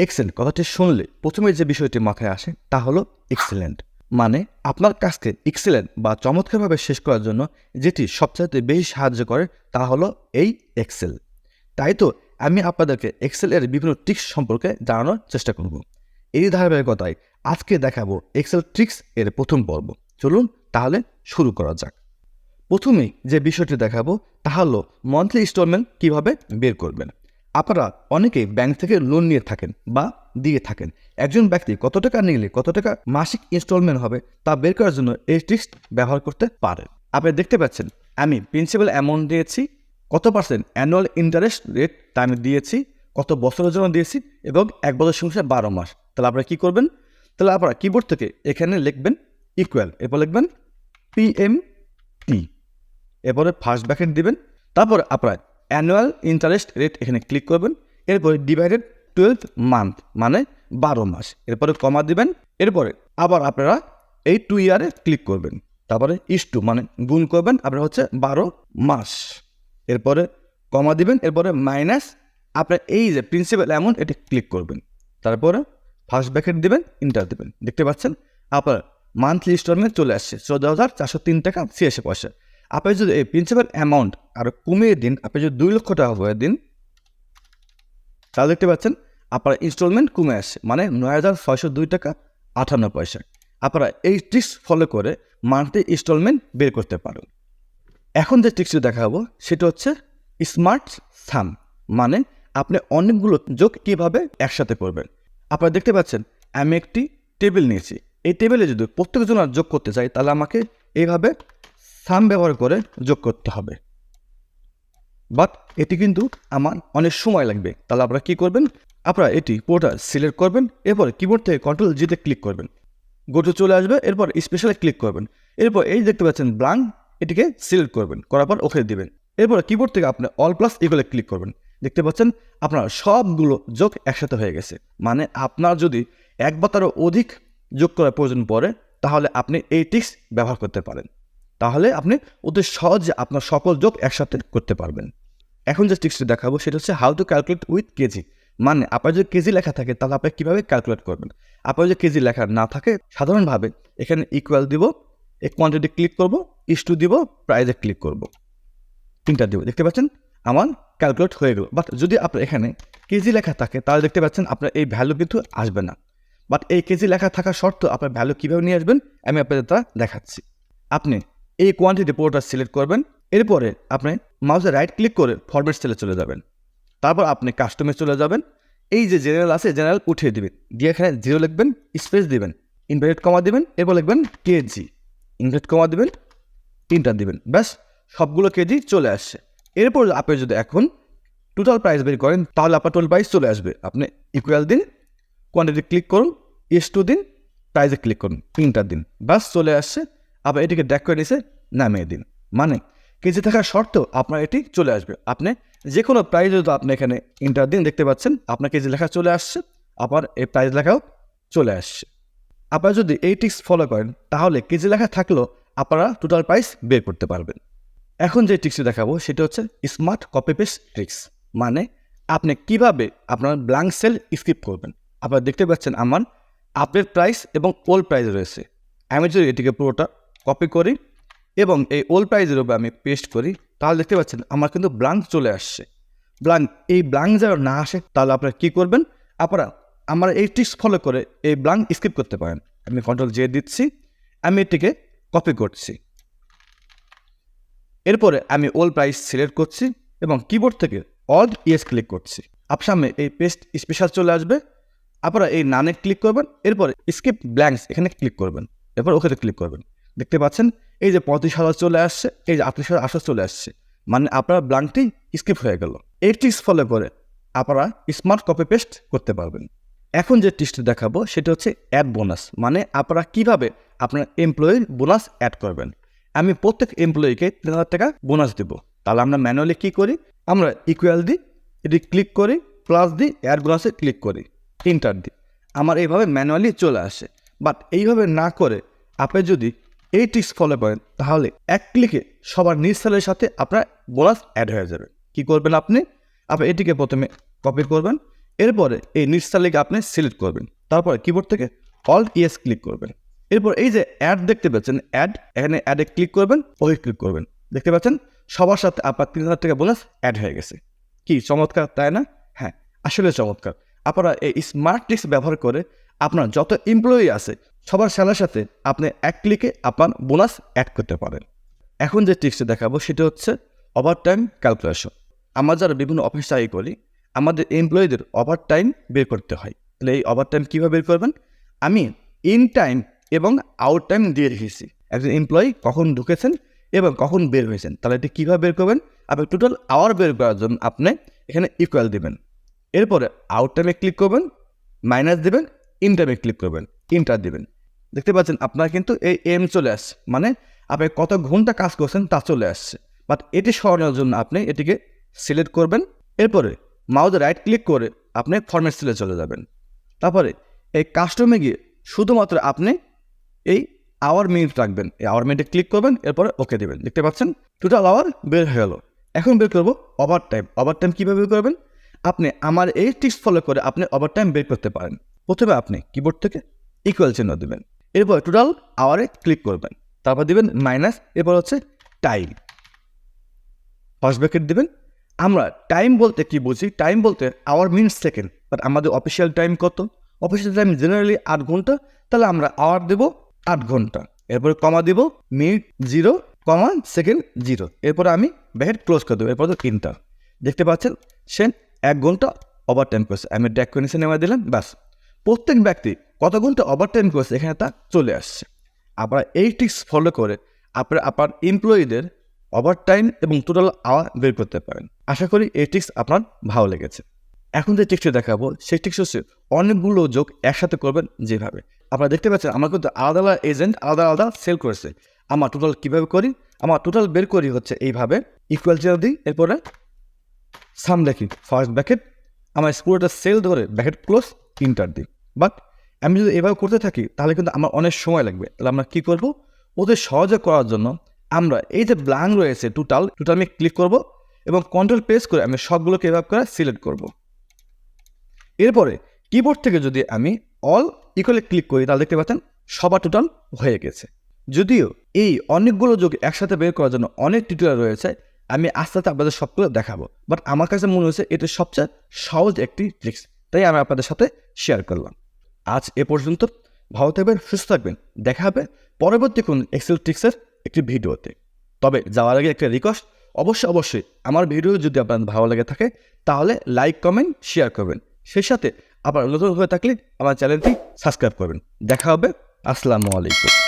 Excellent কথাটি শুনলে প্রথমে যে বিষয়টি মাথায় আসে তা হলো এক্সেলেন্ট, মানে আপনার কাজকে এক্সেলেন্ট বা চমৎকারভাবে শেষ করার জন্য যেটি সবচাইতে বেশি সাহায্য করে তা হলো এই এক্সেল। তাই তো আমি আপনাদেরকে এক্সেল এর বিভিন্ন ট্রিক্স সম্পর্কে জানানোর চেষ্টা করব। এই ধারাবাহিকতায় আজকে দেখাবো এক্সেল ট্রিক্স এর প্রথম পর্ব। চলুন তাহলে শুরু করা যাক। প্রথমেই যে বিষয়টি দেখাবো তা হলো মান্থলি ইনস্টলমেন্ট কীভাবে বের করবেন। আপনারা অনেকেই ব্যাংক থেকে লোন নিয়ে থাকেন বা দিয়ে থাকেন। একজন ব্যক্তি কত টাকা নিলে কত টাকা মাসিক ইনস্টলমেন্ট হবে তা বের করার জন্য এই ট্রিক্স ব্যবহার করতে পারেন। আপনি দেখতে পাচ্ছেন আমি প্রিন্সিপাল অ্যামাউন্ট দিয়েছি, কত পার্সেন্ট অ্যানুয়াল ইন্টারেস্ট রেট তা আমি দিয়েছি, কত বছরের জন্য দিয়েছি এবং 1 বছর সংখ্যা 12 মাস। তাহলে আপনারা কী করবেন? তাহলে আপনারা কিবোর্ড থেকে এখানে লিখবেন ইকুয়াল, এরপর লিখবেন PMT, এরপরে ফার্স্ট ব্র্যাকেট দিবেন, তারপর আপনার অ্যানুয়াল ইন্টারেস্ট রেট এখানে ক্লিক করবেন, এরপরে ডিভাইডেড 12 মান্থ মানে 12 মাস, এরপরে কমা দিবেন, এরপরে আবার আপনারা এই 2 ইয়ারে ক্লিক করবেন, তারপরে ইস-টু মানে গুণ করবেন, আপনার হচ্ছে 12 মাস, এরপরে কমা দিবেন, এরপরে মাইনাস আপনার এই যে প্রিন্সিপাল অ্যামাউন্ট এটি ক্লিক করবেন, তারপরে ফার্স্ট ব্র্যাকেট দিবেন, ইন্টার দেবেন। দেখতে পাচ্ছেন আপনার মান্থলি ইনস্টলমেন্ট চলে আসছে 14,403 টাকা 86 পয়সা। আপনি যদি এই প্রিন্সিপাল অ্যামাউন্ট আরও কমিয়ে দিন, আপনি যদি 2 লক্ষ টাকা করে দিন, তাহলে দেখতে পাচ্ছেন আপনার ইনস্টলমেন্ট কমে আসছে মানে 9,602 টাকা 58 পয়সা। আপনারা এই ট্রিক্স ফলো করে মান্থলি ইনস্টলমেন্ট বের করতে পারেন। এখন যে ট্রিক্সটি দেখাবো সেটা হচ্ছে স্মার্ট সাম, মানে আপনি অনেকগুলো যোগ কীভাবে একসাথে করবেন। আপনারা দেখতে পাচ্ছেন আমি একটি টেবিল নিয়েছি, এই টেবিলে যদি প্রত্যেকজনের যোগ করতে চাই তাহলে আমাকে এইভাবে সাম ব্যবহার করে যোগ করতে হবে, বাট এটি কিন্তু আমার অনেক সময় লাগবে। তাহলে আপনারা কী করবেন? আপনারা এটি পুরোটা সিলেক্ট করবেন, এরপর কিবোর্ড থেকে কন্ট্রোল জিতে ক্লিক করবেন, গোটো চলে আসবে, এরপর স্পেশালে ক্লিক করবেন, এরপর এই দেখতে পাচ্ছেন ব্ল্যাঙ্ক, এটিকে সিলেক্ট করবেন, করার পর ওকে দিবেন, এরপর কিবোর্ড থেকে আপনি অল প্লাস ইকুয়ালে ক্লিক করবেন। দেখতে পাচ্ছেন আপনার সবগুলো যোগ একসাথে হয়ে গেছে। মানে আপনার যদি এক বা তারও অধিক যোগ করার প্রয়োজন পড়ে তাহলে আপনি এই ট্রিক্স ব্যবহার করতে পারেন, তাহলে আপনি অতি সহজে আপনার সকল যোগ একসাথে করতে পারবেন। এখন যে ট্রিক্সটি দেখাবো সেটা হচ্ছে how to calculate with KG, মানে আপনার যদি কেজি লেখা থাকে তাহলে আপনি কীভাবে ক্যালকুলেট করবেন। আপনার যদি কেজি লেখা না থাকে সাধারণভাবে এখানে ইকুয়াল দিব, এই কোয়ান্টিটি ক্লিক করব, ইস-টু দিব, প্রাইজে ক্লিক করব, তিনটা দিব। দেখতে পাচ্ছেন আমার ক্যালকুলেট হয়ে গেল। বাট যদি আপনার এখানে কেজি লেখা থাকে তাহলে দেখতে পাচ্ছেন আপনার এই ভ্যালু কিন্তু আসবে না। বাট এই কেজি লেখা থাকা সত্ত্বেও আপনার ভ্যালু কীভাবে নিয়ে আসবেন আমি আপনাদের তা দেখাচ্ছি। আপনি এই কোয়ান্টিটি পুরোটা সিলেক্ট করবেন, এরপরে আপনি মাউসে রাইট ক্লিক করে ফরম্যাট সেলে চলে যাবেন, তারপর আপনি কাস্টমে চলে যাবেন, এই যে জেনারেল আছে জেনারেল উঠিয়ে দিবেন, দিয়ে এখানে 0 লিখবেন, স্পেস দিবেন, ইনভার্টেড কমা দিবেন, এরপর লিখবেন কেজি, ইনভার্টেড কমা দিবেন, ইন্টার দিবেন, ব্যাস সবগুলো কেজি চলে আসছে। এরপর আপনি যদি এখন টোটাল প্রাইস বের করেন তাহলে আপনার টোটাল প্রাইস চলে আসবে। আপনি ইকুয়াল দিন, কোয়ান্টিটি ক্লিক করুন, ইস-টু দিন, প্রাইসে ক্লিক করুন, ইন্টার দিন, ব্যাস চলে আসছে। আবার এটিকে ড্র্যাগ করে নিচে নামিয়ে দিন, মানে কেজি থাকার শর্ত আপনার এটি চলে আসবে। আপনি যে কোনো প্রাইস যদি আপনি এখানে ইন্টার দিন, দেখতে পাচ্ছেন আপনার কেজি লেখা চলে আসছে, আবার এই প্রাইস লেখাও চলে আসছে। আপনারা যদি এই ট্রিক্স ফলো করেন তাহলে কেজি লেখা থাকলেও আপনারা টোটাল প্রাইস বের করতে পারবেন। এখন যে ট্রিক্সটি দেখাবো সেটা হচ্ছে স্মার্ট কপি পেস্ট ট্রিক্স, মানে আপনি কিভাবে আপনার ব্ল্যাঙ্ক সেল স্কিপ করবেন। আপনারা দেখতে পাচ্ছেন আমার আপডেট প্রাইস এবং ওল্ড প্রাইস রয়েছে। আমি যদি এটিকে পুরোটা কপি করি এবং এই ওল্ড প্রাইজের উপরে আমি পেস্ট করি তাহলে দেখতে পাচ্ছেন আমার কিন্তু ব্ল্যাঙ্ক চলে আসছে। এই ব্ল্যাঙ্ক যেন না আসে তাহলে আপনারা কী করবেন? আপনারা আমার এই ট্রিক্স ফলো করে এই ব্ল্যাঙ্ক স্কিপ করতে পারেন। আমি কন্ট্রোল জে দিচ্ছি, আমি এটিকে কপি করছি, এরপরে আমি ওল্ড প্রাইস সিলেক্ট করছি এবং কিবোর্ড থেকে অল ইয়েস ক্লিক করছি। আপনার সামনে এই পেস্ট স্পেশাল চলে আসবে, আপনারা এই নানে ক্লিক করবেন, এরপরে স্কিপ ব্ল্যাঙ্কস এখানে ক্লিক করবেন, এরপর ওকেতে ক্লিক করবেন। দেখতে পাচ্ছেন এই যে 35,000 চলে আসছে, এই যে 38,000 চলে আসছে, মানে আপনার ব্ল্যাঙ্কটি স্কিপ হয়ে গেল। এই ট্রিক্স ফলো করে আপনারা স্মার্ট কপি পেস্ট করতে পারবেন। এখন যে ট্রিক্সটি দেখাবো সেটা হচ্ছে অ্যাড বোনাস, মানে আপনারা কিভাবে আপনার এমপ্লয়ির বোনাস অ্যাড করবেন। আমি প্রত্যেক এমপ্লয়িকে 3,000 টাকা বোনাস দেব। তাহলে আমরা ম্যানুয়ালি কী করি? আমরা ইকুয়াল দিই, এটি ক্লিক করি, প্লাস দিই, অ্যাড বোনাসে ক্লিক করি, ইন্টার দিই, আমার এইভাবে ম্যানুয়ালি চলে আসে। বাট এইভাবে না করে আপনি যদি এই ট্রিক্স ফলো করেন তাহলে এক ক্লিকে সবার নিজ স্যালারির সাথে আপনার বোনাস অ্যাড হয়ে যাবে। কি করবেন? আপনি এটিকে প্রথমে কপি করবেন, এরপরে এই নিচ তালিকা আপনি সিলেক্ট করবেন, তারপরে কিবোর্ড থেকে অল্ট ইএস ক্লিক করবেন। এরপর এই যে অ্যাড দেখতে পাচ্ছেন, এখানে অ্যাডে ক্লিক করবেন, ওকে ক্লিক করবেন। দেখতে পাচ্ছেন সবার সাথে আপনার 3,000 টাকা বোনাস অ্যাড হয়ে গেছে। কি চমৎকার, তাই না? হ্যাঁ, আসলে চমৎকার। আপনারা এই স্মার্ট ট্রিক্স ব্যবহার করে আপনার যত এমপ্লয়ি আছে সবার স্যালারির সাথে আপনি এক ক্লিকে আপনার বোনাস অ্যাড করতে পারেন। এখন যে ট্রিক্সটা দেখাবো সেটা হচ্ছে ওভারটাইম ক্যালকুলেশন। আমরা যারা বিভিন্ন অফিস চাকরি করি, আমাদের এমপ্লয়ীদের ওভারটাইম বের করতে হয়। তাহলে এই ওভারটাইম কীভাবে বের করবেন? আমি ইন টাইম এবং আউট টাইম দিয়ে রেখেছি, একজন এমপ্লয়ি কখন ঢুকেছেন এবং কখন বের হয়েছেন। তাহলে এটি কীভাবে বের করবেন? আপনি টোটাল আওয়ার বের করার জন্য আপনি এখানে ইকুয়াল দেবেন, এরপরে আউট টাইমে ক্লিক করবেন, মাইনাস দেবেন, ইন টাইমে ক্লিক করবেন, ইন্টার দেবেন। দেখতে পাচ্ছেন আপনার কিন্তু এই এম চলে আসছে, মানে আপনি কত ঘন্টা কাজ করছেন তা চলে আসছে। বাট এটি সরানোর জন্য আপনি এটিকে সিলেক্ট করবেন, এরপরে মাউসে রাইট ক্লিক করে আপনি ফরম্যাট সেলে চলে যাবেন। তারপরে এই কাস্টমে গিয়ে শুধুমাত্র আপনি এই আওয়ার মিনিট রাখবেন, এই আওয়ার মিনিটে ক্লিক করবেন, এরপরে ওকে দেবেন। দেখতে পাচ্ছেন টোটাল আওয়ার বের হয়ে গেল। এখন বের করবো ওভার টাইম। ওভার টাইম কীভাবে বের করবেন? আপনি আমার এই টিপস ফলো করে আপনি ওভার টাইম বের করতে পারেন। প্রথমে আপনি কিবোর্ড থেকে ইকুয়াল চিহ্ন দেবেন, এরপর টোটাল আওয়ারে ক্লিক করবেন, তারপর দিবেন মাইনাস, এরপর হচ্ছে টাইম, ফার্স্ট ব্র্যাকেট দিবেন। আমরা টাইম বলতে কি বুঝি? টাইম বলতে আওয়ার মিনিট সেকেন্ড, বাট আমাদের অফিসিয়াল টাইম কত? অফিসিয়াল টাইম জেনারেলি 8 ঘন্টা, তাহলে আমরা আওয়ার দেব 8 ঘন্টা, এরপরে কমা দিব মিনিট 0, কমা সেকেন্ড 0, এরপরে আমি ব্র্যাকেট ক্লোজ করে দেবো, এরপর ইন্টার। দেখতে পাচ্ছেন সে 1 ঘন্টা ওভার টাইম করেছে, আমি ড্যাক করে নিচে নেওয়া দিলাম, ব্যাস। প্রত্যেক ব্যক্তি কত ঘন্টা ওভার টাইম করেছে এখানে তা চলে আসছে। আপনারা এই ট্রিক্স ফলো করে আপনার এমপ্লয়ীদের ওভার টাইম এবং টোটাল আওয়ার বের করতে পারেন। আশা করি এই ট্রিক্স আপনার ভালো লেগেছে। এখন যে ট্রিক্সটা দেখাবো সেই ট্রিক্স হচ্ছে অনেকগুলো যোগ একসাথে করবেন। যেভাবে আপনারা দেখতে পাচ্ছেন আমার কিন্তু আলাদা আলাদা এজেন্ট আলাদা আলাদা সেল করেছে। আমার টোটাল কীভাবে করি? আমার টোটাল বের করি হচ্ছে এইভাবে, ইকুয়াল চিহ্ন দিই, এরপরে সাম দেখি ফার্স্ট ব্র্যাকেট, আমার স্কুলটা সেল ধরে ব্র্যাকেট ক্লোজ, ইন্টার দিই। বাট আমি যদি এভাবে করতে থাকি তাহলে কিন্তু আমার অনেক সময় লাগবে। তাহলে আমরা কী করবো? ওদের সহজে করার জন্য আমরা এই যে ব্ল্যাঙ্ক রয়েছে টোটাল আমি ক্লিক করব এবং কন্ট্রোল প্রেস করে আমি সবগুলোকে এভাবে করে সিলেক্ট করব। এরপরে কিবোর্ড থেকে যদি আমি অল ইকুয়ালে ক্লিক করি তাহলে দেখতে পাচ্ছেন সবার টোটাল হয়ে গেছে। যদিও এই অনেকগুলো যোগ একসাথে বের করার জন্য অনেক টিউটোরিয়াল রয়েছে, আমি আস্তে আস্তে আপনাদের সবগুলো দেখাবো, বাট আমার কাছে মনে হয়েছে এটা সবচেয়ে সহজ একটি ট্রিক্স, তাই আমি আপনাদের সাথে শেয়ার করলাম। আজ এ পর্যন্ত, ভালো থাকবেন, সুস্থ থাকবেন। দেখা হবে পরবর্তী কোন এক্সেল ট্রিক্সের একটি ভিডিওতে। তবে যাওয়ার আগে একটা রিকোয়েস্ট, অবশ্যই আমার ভিডিও যদি আপনার ভালো লেগে থাকে তাহলে লাইক, কমেন্ট, শেয়ার করবেন। সেই সাথে আবার নতুন হয়ে থাকলে আমার চ্যানেলটি সাবস্ক্রাইব করবেন। দেখা হবে। আসসালামু আলাইকুম।